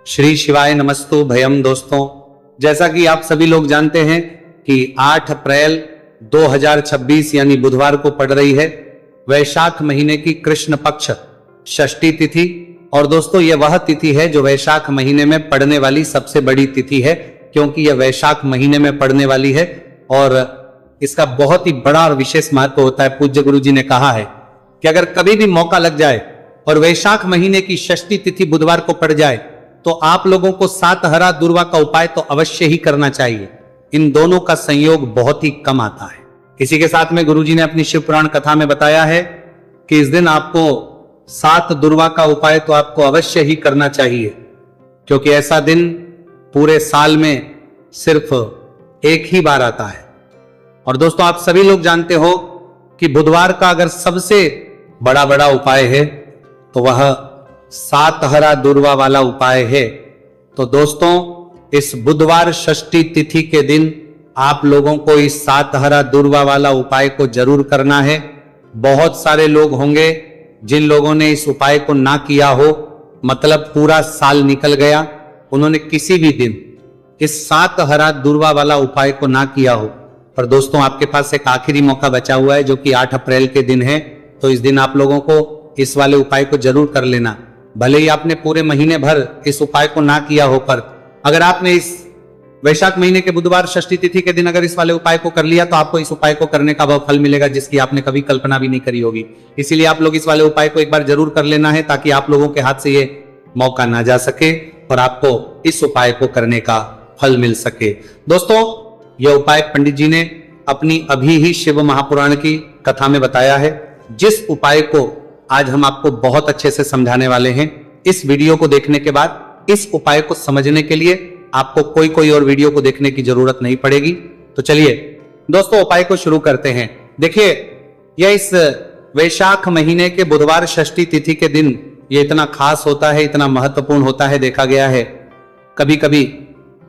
श्री शिवाय नमस्तु भयम। दोस्तों, जैसा कि आप सभी लोग जानते हैं कि 8 अप्रैल 2026 यानी बुधवार को पड़ रही है वैशाख महीने की कृष्ण पक्ष षष्ठी तिथि। और दोस्तों, यह वह तिथि है जो वैशाख महीने में पड़ने वाली सबसे बड़ी तिथि है, क्योंकि यह वैशाख महीने में पड़ने वाली है और इसका बहुत ही बड़ा और विशेष महत्व होता है। पूज्य गुरु जी ने कहा है कि अगर कभी भी मौका लग जाए और वैशाख महीने की षष्ठी तिथि बुधवार को पड़ जाए तो आप लोगों को 7 हरा दुर्वा का उपाय तो अवश्य ही करना चाहिए। इन दोनों का संयोग बहुत ही कम आता है। इसी के साथ में गुरुजी ने अपनी शिव पुराण कथा में बताया है कि इस दिन आपको 7 दुर्वा का उपाय तो आपको अवश्य ही करना चाहिए, क्योंकि ऐसा दिन पूरे साल में सिर्फ एक ही बार आता है। और दोस्तों, आप सभी लोग जानते हो कि बुधवार का अगर सबसे बड़ा उपाय है तो वह 7 हरा दुर्वा वाला उपाय है। तो दोस्तों, इस बुधवार षष्ठी तिथि के दिन आप लोगों को इस 7 हरा दुर्वा वाला उपाय को जरूर करना है। बहुत सारे लोग होंगे जिन लोगों ने इस उपाय को ना किया हो, मतलब पूरा साल निकल गया, उन्होंने किसी भी दिन इस 7 हरा दुर्वा वाला उपाय को ना किया हो। पर दोस्तों, आपके पास एक आखिरी मौका बचा हुआ है जो कि 8 अप्रैल के दिन है। तो इस दिन आप लोगों को इस वाले उपाय को जरूर कर लेना। भले ही आपने पूरे महीने भर इस उपाय को ना किया हो, पर अगर आपने इस वैशाख महीने के बुधवार षष्ठी तिथि के दिन अगर इस वाले उपाय को कर लिया तो आपको इस उपाय को करने का वह फल मिलेगा जिसकी आपने कभी कल्पना भी नहीं करी होगी। इसीलिए आप लोग इस वाले उपाय को एक बार जरूर कर लेना है, ताकि आप लोगों के हाथ से ये मौका ना जा सके और आपको इस उपाय को करने का फल मिल सके। दोस्तों, यह उपाय पंडित जी ने अपनी अभी ही शिव महापुराण की कथा में बताया है, जिस उपाय को आज हम आपको बहुत अच्छे से समझाने वाले हैं। इस वीडियो को देखने के बाद इस उपाय को समझने के लिए आपको कोई और वीडियो को देखने की जरूरत नहीं पड़ेगी। तो चलिए दोस्तों, उपाय को शुरू करते हैं। देखिए, यह इस वैशाख महीने के बुधवार षष्ठी तिथि के दिन ये इतना खास होता है, इतना महत्वपूर्ण होता है। देखा गया है कभी कभी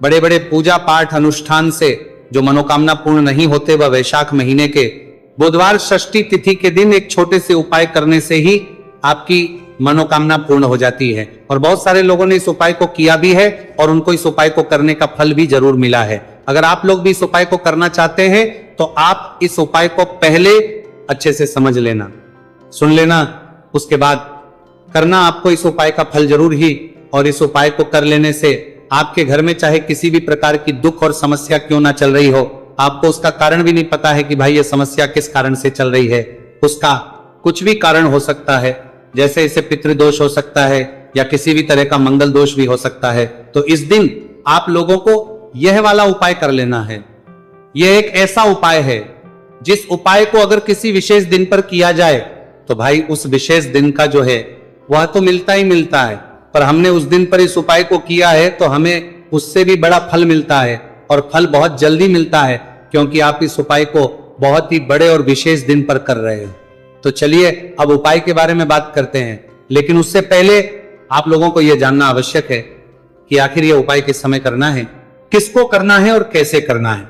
बड़े पूजा पाठ अनुष्ठान से जो मनोकामना पूर्ण नहीं होते, वह वैशाख महीने के बुधवार षष्ठी तिथि के दिन एक छोटे से उपाय करने से ही आपकी मनोकामना पूर्ण हो जाती है। और बहुत सारे लोगों ने इस उपाय को किया भी है और उनको इस उपाय को करने का फल भी जरूर मिला है। अगर आप लोग भी इस उपाय को करना चाहते हैं तो आप इस उपाय को पहले अच्छे से समझ लेना, सुन लेना, उसके बाद करना। आपको इस उपाय का फल जरूर ही, और इस उपाय को कर लेने से आपके घर में चाहे किसी भी प्रकार की दुख और समस्या क्यों ना चल रही हो, आपको उसका कारण भी नहीं पता है कि भाई ये समस्या किस कारण से चल रही है, उसका कुछ भी कारण हो सकता है। जैसे इसे पितृदोष हो सकता है या किसी भी तरह का मंगल दोष भी हो सकता है। तो इस दिन आप लोगों को यह वाला उपाय कर लेना है। यह एक ऐसा उपाय है जिस उपाय को अगर किसी विशेष दिन पर किया जाए तो भाई उस विशेष दिन का जो है वह तो मिलता ही मिलता है, पर हमने उस दिन पर इस उपाय को किया है तो हमें उससे भी बड़ा फल मिलता है, और फल बहुत जल्दी मिलता है, क्योंकि आप इस उपाय को बहुत ही बड़े और विशेष दिन पर कर रहे हो। तो चलिए अब उपाय के बारे में बात करते हैं, लेकिन उससे पहले आप लोगों को यह जानना आवश्यक है कि आखिर यह उपाय किस समय करना है, किसको करना है और कैसे करना है।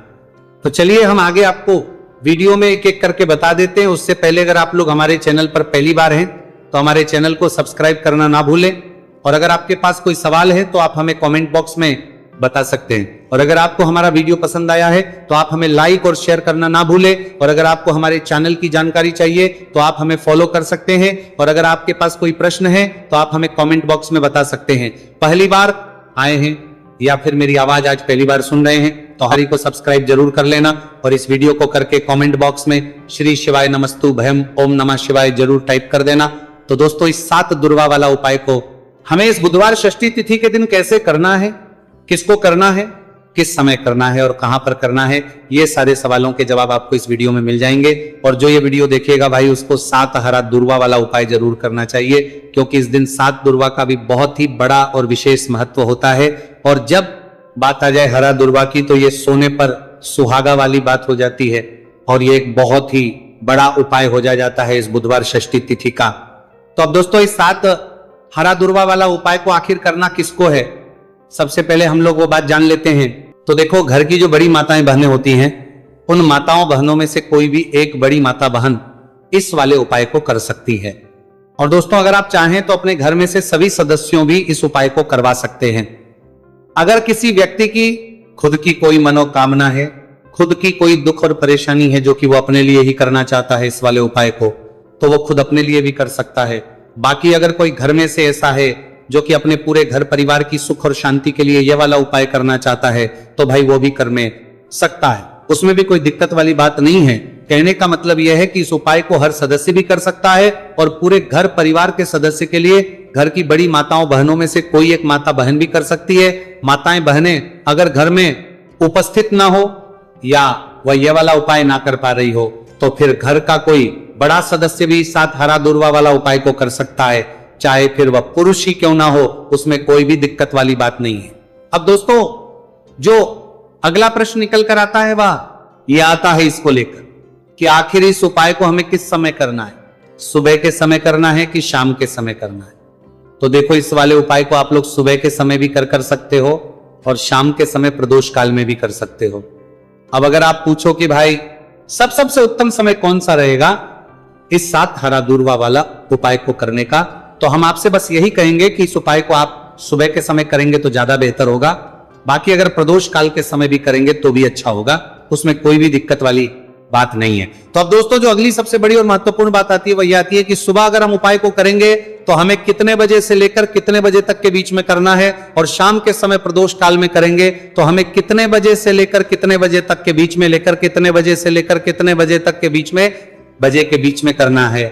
तो चलिए हम आगे आपको वीडियो में एक एक करके बता देते हैं। उससे पहले अगर आप लोग हमारे चैनल पर पहली बार हैं तो हमारे चैनल को सब्सक्राइब करना ना भूलें, और अगर आपके पास कोई सवाल है तो आप हमें कमेंट बॉक्स में बता सकते हैं। और अगर आपको हमारा वीडियो पसंद आया है तो आप हमें लाइक और शेयर करना ना भूलें। और अगर आपको हमारे चैनल की जानकारी चाहिए तो आप हमें फॉलो कर सकते हैं। और अगर आपके पास कोई प्रश्न है तो आप हमें कमेंट बॉक्स में बता सकते हैं। पहली बार आए हैं या फिर मेरी आवाज आज पहली बार सुन रहे हैं तो हमारी को सब्सक्राइब जरूर कर लेना, और इस वीडियो को करके कमेंट बॉक्स में श्री शिवाय नमस्तु भयम ओम नमः शिवाय जरूर टाइप कर देना। तो दोस्तों, इस 7 दुर्वा वाला उपाय को हमें इस बुधवार षष्ठी तिथि के दिन कैसे करना है, किसको करना है, किस समय करना है और कहां पर करना है, ये सारे सवालों के जवाब आपको इस वीडियो में मिल जाएंगे। और जो ये वीडियो देखेगा भाई, उसको 7 हरा दुर्वा वाला उपाय जरूर करना चाहिए, क्योंकि इस दिन 7 दुर्वा का भी बहुत ही बड़ा और विशेष महत्व होता है। और जब बात आ जाए हरा दुर्वा की तो ये सोने पर सुहागा वाली बात हो जाती है, और ये एक बहुत ही बड़ा उपाय हो जाता है इस बुधवार षष्ठी तिथि का। तो अब दोस्तों, इस 7 हरा दुर्वा वाला उपाय को आखिर करना किसको है, सबसे पहले हम लोग वो बात जान लेते हैं। तो देखो, घर की जो बड़ी माताएं बहनें होती हैं, उन माताओं बहनों में से कोई भी एक बड़ी माता बहन इस वाले उपाय को कर सकती है। और दोस्तों अगर आप चाहें तो अपने घर में से सभी सदस्यों भी इस उपाय को करवा सकते हैं। अगर किसी व्यक्ति की खुद की कोई मनोकामना है, खुद की कोई दुख और परेशानी है जो कि वो अपने लिए ही करना चाहता है इस वाले उपाय को, तो वो खुद अपने लिए भी कर सकता है। बाकी अगर कोई घर में से ऐसा है जो कि अपने पूरे घर परिवार की सुख और शांति के लिए यह वाला उपाय करना चाहता है, तो भाई वो भी कर में सकता है, उसमें भी कोई दिक्कत वाली बात नहीं है। कहने का मतलब यह है कि इस उपाय को हर सदस्य भी कर सकता है और पूरे घर परिवार के सदस्य के लिए घर की बड़ी माताओं बहनों में से कोई एक माता बहन भी कर सकती है। माताएं बहनें अगर घर में उपस्थित ना हो या वह यह वाला उपाय ना कर पा रही हो, तो फिर घर का कोई बड़ा सदस्य भी साथ हरा दूर्वा वाला उपाय को कर सकता है, चाहे फिर वह पुरुष ही क्यों ना हो, उसमें कोई भी दिक्कत वाली बात नहीं है। अब दोस्तों जो अगला प्रश्न निकल कर आता है वह यह आता है इसको लेकर कि आखिर इस उपाय को हमें किस समय करना है, सुबह के समय करना है कि शाम के समय करना है। तो देखो इस वाले उपाय को आप लोग सुबह के समय भी कर सकते हो और शाम के समय प्रदोष काल में भी कर सकते हो। अब अगर आप पूछो कि भाई सबसे उत्तम समय कौन सा रहेगा इस 7 हरा दूर्वा वाला उपाय को करने का, तो हम आपसे बस यही कहेंगे कि इस उपाय को आप सुबह के समय करेंगे तो ज्यादा बेहतर होगा। बाकी अगर प्रदोष काल के समय भी करेंगे तो भी अच्छा होगा, उसमें कोई भी दिक्कत वाली बात नहीं है। तो अब दोस्तों जो अगली सबसे बड़ी और महत्वपूर्ण बात आती है वह यह आती है कि सुबह अगर हम उपाय को करेंगे तो हमें कितने बजे से लेकर कितने बजे तक के बीच में करना है, और शाम के समय प्रदोष काल में करेंगे तो हमें कितने बजे से लेकर कितने बजे तक के बीच में लेकर कितने बजे से लेकर कितने बजे तक के बीच में करना है।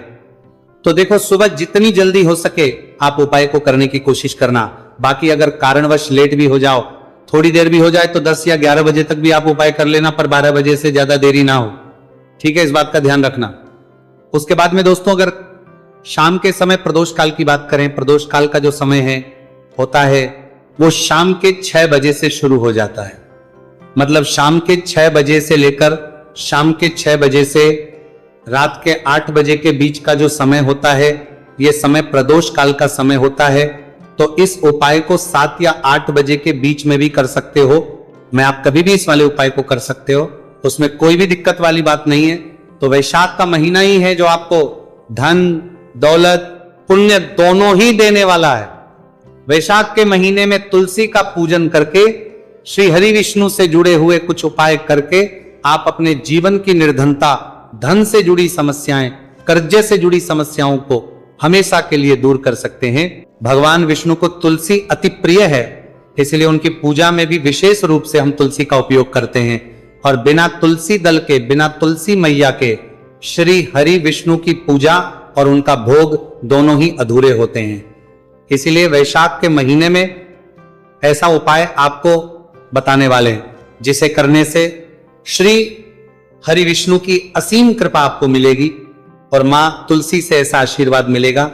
तो देखो सुबह जितनी जल्दी हो सके आप उपाय को करने की कोशिश करना। बाकी अगर कारणवश लेट भी हो जाओ, थोड़ी देर भी हो जाए, तो 10 या 11 बजे तक भी आप उपाय कर लेना, पर 12 बजे से ज्यादा देरी ना हो, ठीक है, इस बात का ध्यान रखना। उसके बाद में दोस्तों अगर शाम के समय प्रदोष काल की बात करें, प्रदोष काल का जो समय है होता है वो शाम के 6 बजे से शुरू हो जाता है। मतलब शाम के 6 बजे से लेकर शाम के 6 बजे से रात के 8 बजे के बीच का जो समय होता है यह समय प्रदोष काल का समय होता है। तो इस उपाय को 7 या 8 बजे के बीच में भी कर सकते हो। मैं आप कभी भी इस वाले उपाय को कर सकते हो, उसमें कोई भी दिक्कत वाली बात नहीं है। तो वैशाख का महीना ही है जो आपको धन दौलत पुण्य दोनों ही देने वाला है। वैशाख के महीने में तुलसी का पूजन करके श्री हरि विष्णु से जुड़े हुए कुछ उपाय करके आप अपने जीवन की निर्धनता, धन से जुड़ी समस्याएं, कर्जे से जुड़ी समस्याओं को हमेशा के लिए दूर कर सकते हैं। भगवान विष्णु को तुलसी अति प्रिय है, इसलिए उनकी पूजा में भी विशेष रूप से हम तुलसी का उपयोग करते हैं। और बिना तुलसी दल के, बिना तुलसी मैया के श्री हरि विष्णु की पूजा और उनका भोग दोनों ही अधूरे होते हैं। इसलिए वैशाख के महीने में ऐसा उपाय आपको बताने वाले हैं जिसे करने से श्री हरि विष्णु की असीम कृपा आपको मिलेगी और मां तुलसी से ऐसा आशीर्वाद मिलेगा,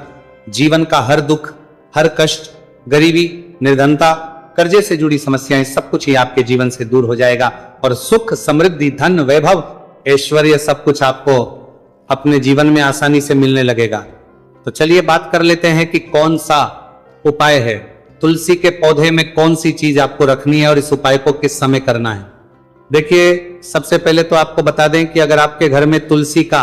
जीवन का हर दुख, हर कष्ट, गरीबी, निर्धनता, कर्जे से जुड़ी समस्याएं सब कुछ ही आपके जीवन से दूर हो जाएगा और सुख, समृद्धि, धन, वैभव, ऐश्वर्य सब कुछ आपको अपने जीवन में आसानी से मिलने लगेगा। तो चलिए बात कर लेते हैं कि कौन सा उपाय है, तुलसी के पौधे में कौन सी चीज आपको रखनी है और इस उपाय को किस समय करना है। देखिए सबसे पहले तो आपको बता दें कि अगर आपके घर में तुलसी का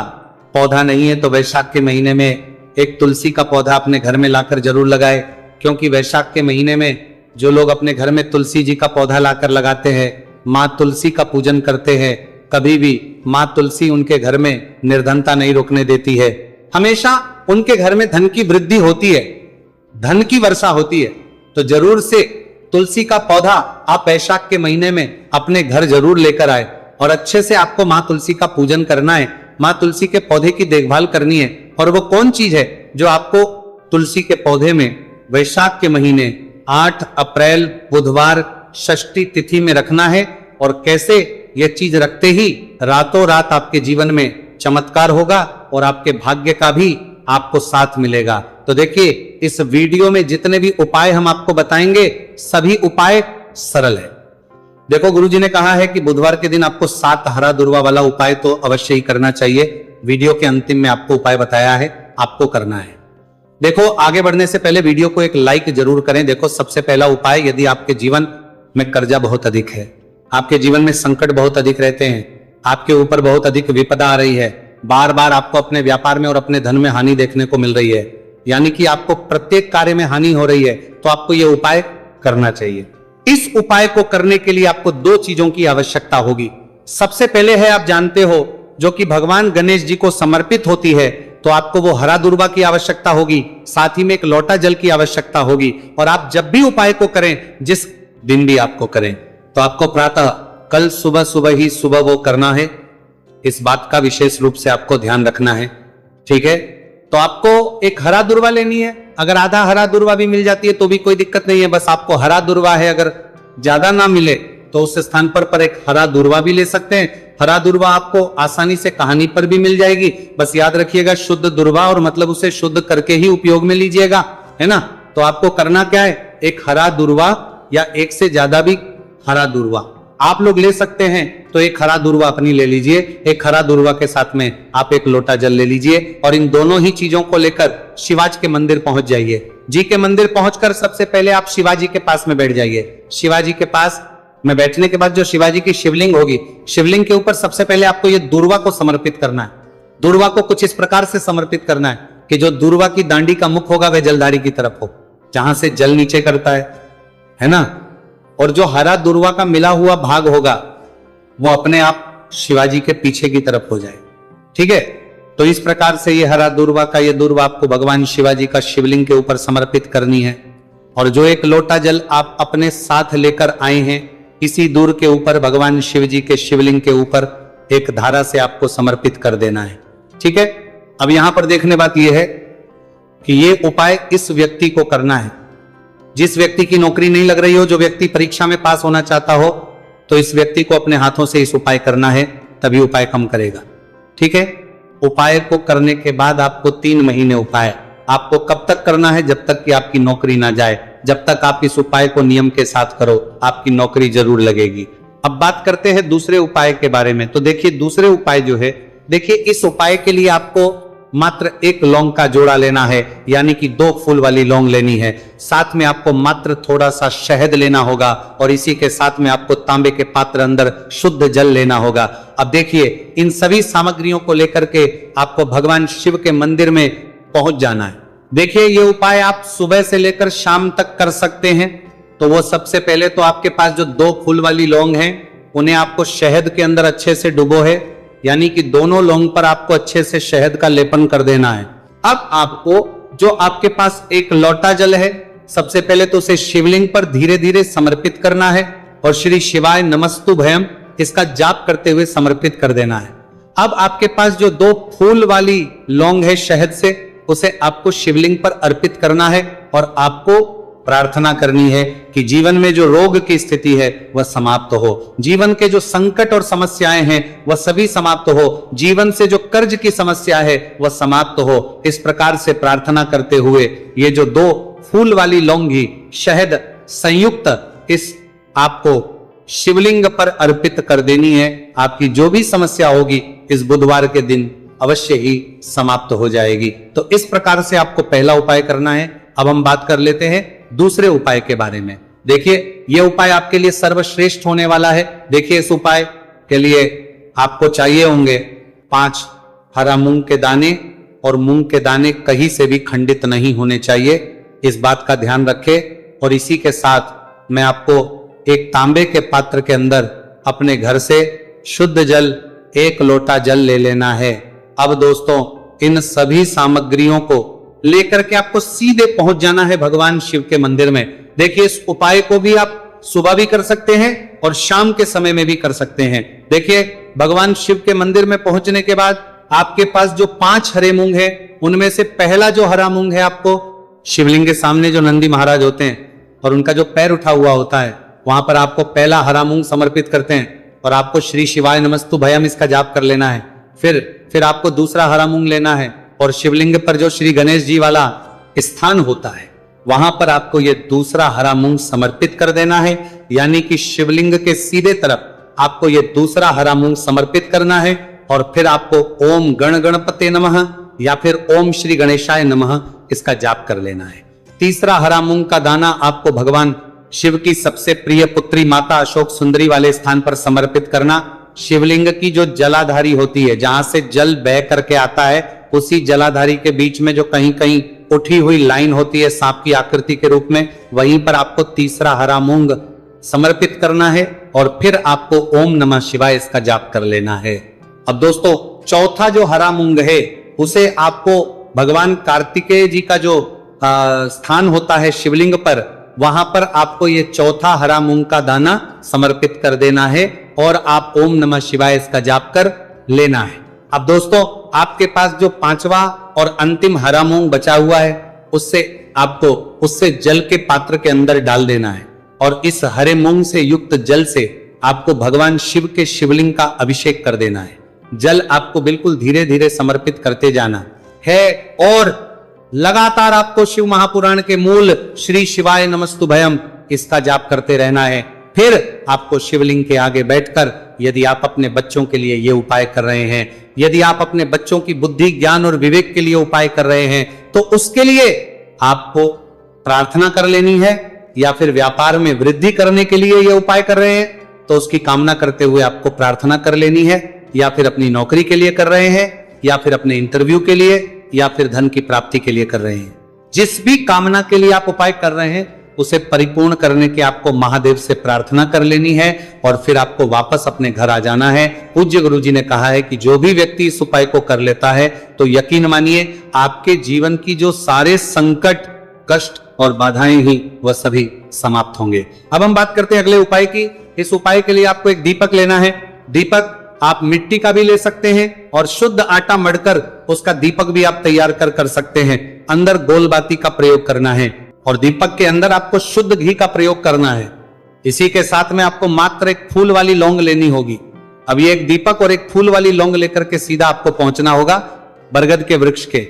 पौधा नहीं है तो वैशाख के महीने में एक तुलसी का पौधा अपने घर में लाकर जरूर लगाए, क्योंकि वैशाख के महीने में जो लोग अपने घर में तुलसी जी का पौधा लाकर लगाते हैं, माँ तुलसी का पूजन करते हैं, कभी भी माँ तुलसी उनके घर में निर्धनता नहीं रोकने देती है। हमेशा उनके घर में धन की वृद्धि होती है, धन की वर्षा होती है। तो जरूर से तुलसी का पौधा आप वैशाख के महीने में अपने घर जरूर लेकर आए और अच्छे से आपको माँ तुलसी का पूजन करना है, माँ तुलसी के पौधे की देखभाल करनी है। और वो कौन चीज है जो आपको तुलसी के पौधे में वैशाख के महीने 8 अप्रैल बुधवार षष्ठी तिथि में रखना है, और कैसे यह चीज रखते ही रातों रात आपके जीवन में चमत्कार होगा और आपके भाग्य का भी आपको साथ मिलेगा। तो देखिए इस वीडियो में जितने भी उपाय हम आपको बताएंगे सभी उपाय सरल है। देखो गुरुजी ने कहा है कि बुधवार के दिन आपको 7 हरा दुर्वा वाला उपाय तो अवश्य ही करना चाहिए। वीडियो के अंतिम में आपको उपाय बताया है, आपको करना है। देखो आगे बढ़ने से पहले वीडियो को एक लाइक जरूर करें। देखो सबसे पहला उपाय, यदि आपके जीवन में कर्जा बहुत अधिक है, आपके जीवन में संकट बहुत अधिक रहते हैं, आपके ऊपर बहुत अधिक विपदा आ रही है, बार बार आपको अपने व्यापार में और अपने धन में हानि देखने को मिल रही है, यानी कि आपको प्रत्येक कार्य में हानि हो रही है, तो आपको यह उपाय करना चाहिए। इस उपाय को करने के लिए आपको दो चीजों की आवश्यकता होगी। सबसे पहले है, आप जानते हो, जो कि भगवान गणेश जी को समर्पित होती है, तो आपको वो हरा दुर्वा की आवश्यकता होगी, साथ ही में एक लोटा जल की आवश्यकता होगी। और आप जब भी उपाय को करें, जिस दिन भी आपको करें, तो आपको प्रातः कल सुबह सुबह ही सुबह वो करना है। इस बात का विशेष रूप से आपको ध्यान रखना है, ठीक है। तो आपको एक हरा दुर्वा लेनी है। अगर आधा हरा दुर्वा भी मिल जाती है तो भी कोई दिक्कत नहीं है, बस आपको हरा दुर्वा है। अगर ज्यादा ना मिले तो उस स्थान पर एक हरा दुर्वा भी ले सकते हैं। हरा दुर्वा आपको आसानी से कहानी पर भी मिल जाएगी। बस याद रखिएगा, शुद्ध दुर्वा, और मतलब उसे शुद्ध करके ही उपयोग में लीजिएगा, है ना। तो आपको करना क्या है, एक हरा दुर्वा या एक से ज्यादा भी हरा दुर्वा आप लोग ले सकते हैं, तो एक हरा दुर्वा अपनी ले लीजिए। एक हरा दुर्वा के साथ में आप एक लोटा जल ले लीजिए, और इन दोनों ही चीजों को लेकर शिवाजी के मंदिर पहुंच जाइए। जी के मंदिर पहुंचकर सबसे पहले आप शिवाजी के पास में बैठ जाइए। शिवाजी के पास में बैठने के बाद जो शिवाजी की शिवलिंग होगी, शिवलिंग के ऊपर सबसे पहले आपको ये दुर्वा को समर्पित करना है। दुर्वा को कुछ इस प्रकार से समर्पित करना है कि जो दुर्वा की दांडी का मुख होगा वह जलधारी की तरफ हो, जहां से जल नीचे करता है ना। और जो हरा दुर्वा का मिला हुआ भाग होगा वो अपने आप शिवाजी के पीछे की तरफ हो जाए, ठीक है। तो इस प्रकार से ये हरा दुर्वा का ये दुर्वा आपको भगवान शिवाजी का शिवलिंग के ऊपर समर्पित करनी है। और जो एक लोटा जल आप अपने साथ लेकर आए हैं, इसी दूर के ऊपर भगवान शिव जी के शिवलिंग के ऊपर एक धारा से आपको समर्पित कर देना है, ठीक है। अब यहां पर देखने बात यह है कि ये उपाय इस व्यक्ति को करना है जिस व्यक्ति की नौकरी नहीं लग रही हो, जो व्यक्ति परीक्षा में पास होना चाहता हो, तो इस व्यक्ति को अपने हाथों से इस उपाय करना है, तभी उपाय काम करेगा, ठीक है। उपाय को करने के बाद आपको 3 महीने उपाय आपको कब तक करना है, जब तक कि आपकी नौकरी ना जाए। जब तक आप इस उपाय को नियम के साथ करो, आपकी नौकरी जरूर लगेगी। अब बात करते हैं दूसरे उपाय के बारे में। तो देखिए, दूसरे उपाय जो है, देखिए इस उपाय के लिए आपको मात्र 1 लौंग का जोड़ा लेना है, यानी कि 2 फूल वाली लौंग लेनी है। साथ में आपको मात्र थोड़ा सा शहद लेना होगा, और इसी के साथ में आपको तांबे के पात्र अंदर शुद्ध जल लेना होगा। अब देखिए, इन सभी सामग्रियों को लेकर के आपको भगवान शिव के मंदिर में पहुंच जाना है। देखिए, ये उपाय आप सुबह से लेकर शाम तक कर सकते हैं। तो वो सबसे पहले तो आपके पास जो 2 फूल वाली लौंग हैं, उन्हें आपको शहद के अंदर अच्छे से डुबो है, यानी कि दोनों लौंग पर आपको अच्छे से शहद का लेपन कर देना है। अब आपको जो आपके पास एक लोटा जल है, सबसे पहले तो उसे शिवलिंग पर धीरे धीरे समर्पित करना है, और श्री शिवाय नमस्तुभयम इसका जाप करते हुए समर्पित कर देना है। अब आपके पास जो 2 फूल वाली लौंग है शहद से, उसे आपको शिवलिंग पर अर्पित करना है, और आपको प्रार्थना करनी है कि जीवन में जो रोग की स्थिति है वह समाप्त हो, जीवन के जो संकट और समस्याएं हैं वह सभी समाप्त हो, जीवन से जो कर्ज की समस्या है वह समाप्त हो। इस प्रकार से प्रार्थना करते हुए ये जो 2 फूल वाली लौंगी शहद संयुक्त इस आपको शिवलिंग पर अर्पित कर देनी है। आपकी जो भी समस्या होगी इस बुधवार के दिन अवश्य ही समाप्त हो जाएगी। तो इस प्रकार से आपको पहला उपाय करना है। अब हम बात कर लेते हैं दूसरे उपाय के बारे में। देखिए, यह उपाय आपके लिए सर्वश्रेष्ठ होने वाला है। देखिए, इस उपाय के लिए आपको चाहिए होंगे 5 हरा मूंग के दाने, और मूंग के दाने कहीं से भी खंडित नहीं होने चाहिए, इस बात का ध्यान रखें। और इसी के साथ मैं आपको एक तांबे के पात्र के अंदर अपने घर से शुद्ध जल 1 लोटा जल ले लेना है। अब दोस्तों, इन सभी सामग्रियों को लेकर के आपको सीधे पहुंच जाना है भगवान शिव के मंदिर में। देखिए, इस उपाय को भी आप सुबह भी कर सकते हैं और शाम के समय में भी कर सकते हैं। देखिए, भगवान शिव के मंदिर में पहुंचने के बाद आपके पास जो 5 हरे मूंग है, उनमें से पहला जो हरा मूंग है, आपको शिवलिंग के सामने जो नंदी महाराज होते हैं और उनका जो पैर उठा हुआ होता है, वहां पर आपको पहला हरा मूंग समर्पित करते हैं, और आपको श्री शिवाय नमस्तुभयम इसका जाप कर लेना है। फिर आपको दूसरा हरा मूंग लेना है, और शिवलिंग पर जो श्री गणेश जी वाला स्थान होता है, वहां पर आपको ये दूसरा हरा मूंग समर्पित कर देना है। यानी कि शिवलिंग के सीधे तरफ आपको ये दूसरा हरा मूंग समर्पित करना है, और फिर आपको ओम गण गणपते नमः या फिर ओम श्री गणेशाय नमः इसका जाप कर लेना है। तीसरा हरा मूंग का दाना आपको भगवान शिव की सबसे प्रिय पुत्री माता अशोक सुंदरी वाले स्थान पर समर्पित करना। शिवलिंग की जो जलाधारी होती है, जहां से जल बह करके आता है, उसी जलाधारी के बीच में जो कहीं कहीं उठी हुई लाइन होती है सांप की आकृति के रूप में, वहीं पर आपको तीसरा हरा मूंग समर्पित करना है और फिर आपको ओम नमः शिवाय इसका जाप कर लेना है। अब दोस्तों चौथा जो हरा मूंग है उसे आपको भगवान कार्तिकेय जी का जो स्थान होता है शिवलिंग पर, वहां पर आपको ये चौथा हरा मूंग का दाना समर्पित कर देना है और आप ओम नमः शिवाय इसका जाप कर लेना है। अब दोस्तों आपके पास जो पांचवा और अंतिम हरा मूंग बचा हुआ है उससे जल के पात्र के अंदर डाल देना है और इस हरे मूंग से युक्त जल से आपको भगवान शिव के शिवलिंग का अभिषेक कर देना है। जल आपको बिल्कुल धीरे धीरे समर्पित करते जाना है और लगातार आपको शिव महापुराण के मूल श्री शिवाय नमस्तुभयम इसका जाप करते रहना है। फिर आपको शिवलिंग के आगे बैठकर, यदि आप अपने बच्चों के लिए ये उपाय कर रहे हैं, यदि आप अपने बच्चों की बुद्धि ज्ञान और विवेक के लिए उपाय कर रहे हैं, तो उसके लिए आपको प्रार्थना कर लेनी है, या फिर व्यापार में वृद्धि करने के लिए ये उपाय कर रहे हैं तो उसकी कामना करते हुए आपको प्रार्थना कर लेनी है, या फिर अपनी नौकरी के लिए कर रहे हैं, या फिर अपने इंटरव्यू के लिए, या फिर धन की प्राप्ति के लिए कर रहे हैं। जिस भी कामना के लिए आप उपाय कर रहे हैं उसे परिपूर्ण करने के आपको महादेव से प्रार्थना कर लेनी है और फिर आपको वापस अपने घर आ जाना है। पूज्य गुरु जी ने कहा है कि जो भी व्यक्ति इस उपाय को कर लेता है तो यकीन मानिए आपके जीवन की जो सारे संकट, कष्ट और बाधाएं ही वह सभी समाप्त होंगे। अब हम बात करते हैं अगले उपाय की। इस उपाय के लिए आपको एक दीपक लेना है। दीपक आप मिट्टी का भी ले सकते हैं और शुद्ध आटा मढ़कर उसका दीपक भी आप तैयार कर सकते हैं। अंदर गोल बाती का प्रयोग करना है और दीपक के अंदर आपको शुद्ध घी का प्रयोग करना है। इसी के साथ में आपको मात्र एक फूल वाली लौंग लेनी होगी। अब ये एक दीपक और एक फूल वाली लौंग लेकर के सीधा आपको पहुंचना होगा बरगद के वृक्ष के।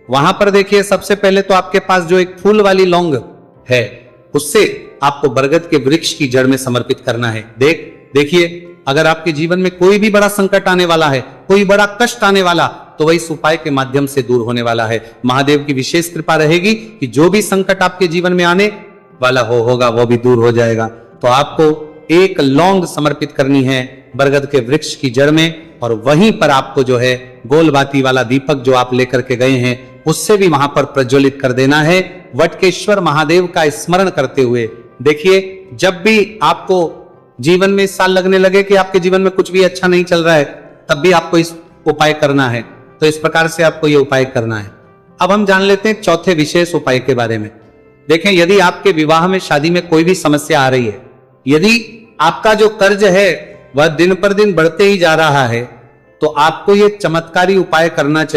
वहां पर देखिए सबसे पहले तो आपके पास जो एक फूल वाली लौंग है उससे आपको बरगद के वृक्ष की जड़ में समर्पित करना है। देखिए अगर आपके जीवन में कोई भी बड़ा संकट आने वाला है, कोई बड़ा कष्ट आने वाला, तो वह इस उपाय के माध्यम से दूर होने वाला है। महादेव की विशेष कृपा रहेगी कि जो भी संकट आपके जीवन में आने वाला होगा वो भी दूर हो जाएगा। तो आपको एक लौंग समर्पित करनी है बरगद के वृक्ष की जड़ में और वहीं पर आपको जो है गोल बाती वाला दीपक जो आप लेकर के गए हैं उससे भी वहां पर प्रज्वलित कर देना है, वटकेश्वर महादेव का स्मरण करते हुए। देखिए जब भी आपको जीवन में इस साल लगने लगे कि आपके जीवन में कुछ भी अच्छा नहीं चल रहा है, तब भी आपको इस उपाय करना है। तो इस प्रकार से आपको यह उपाय करना है। अब हम जान लेते हैं चौथे विशेष उपाय के बारे में। देखें यदि आपके विवाह में, शादी में कोई भी समस्या आ रही है, यदि आपका जो कर्ज है वह दिन पर दिन बढ़ते ही जा रहा है, तो आपको यह चमत्कारी उपाय करना चाहिए।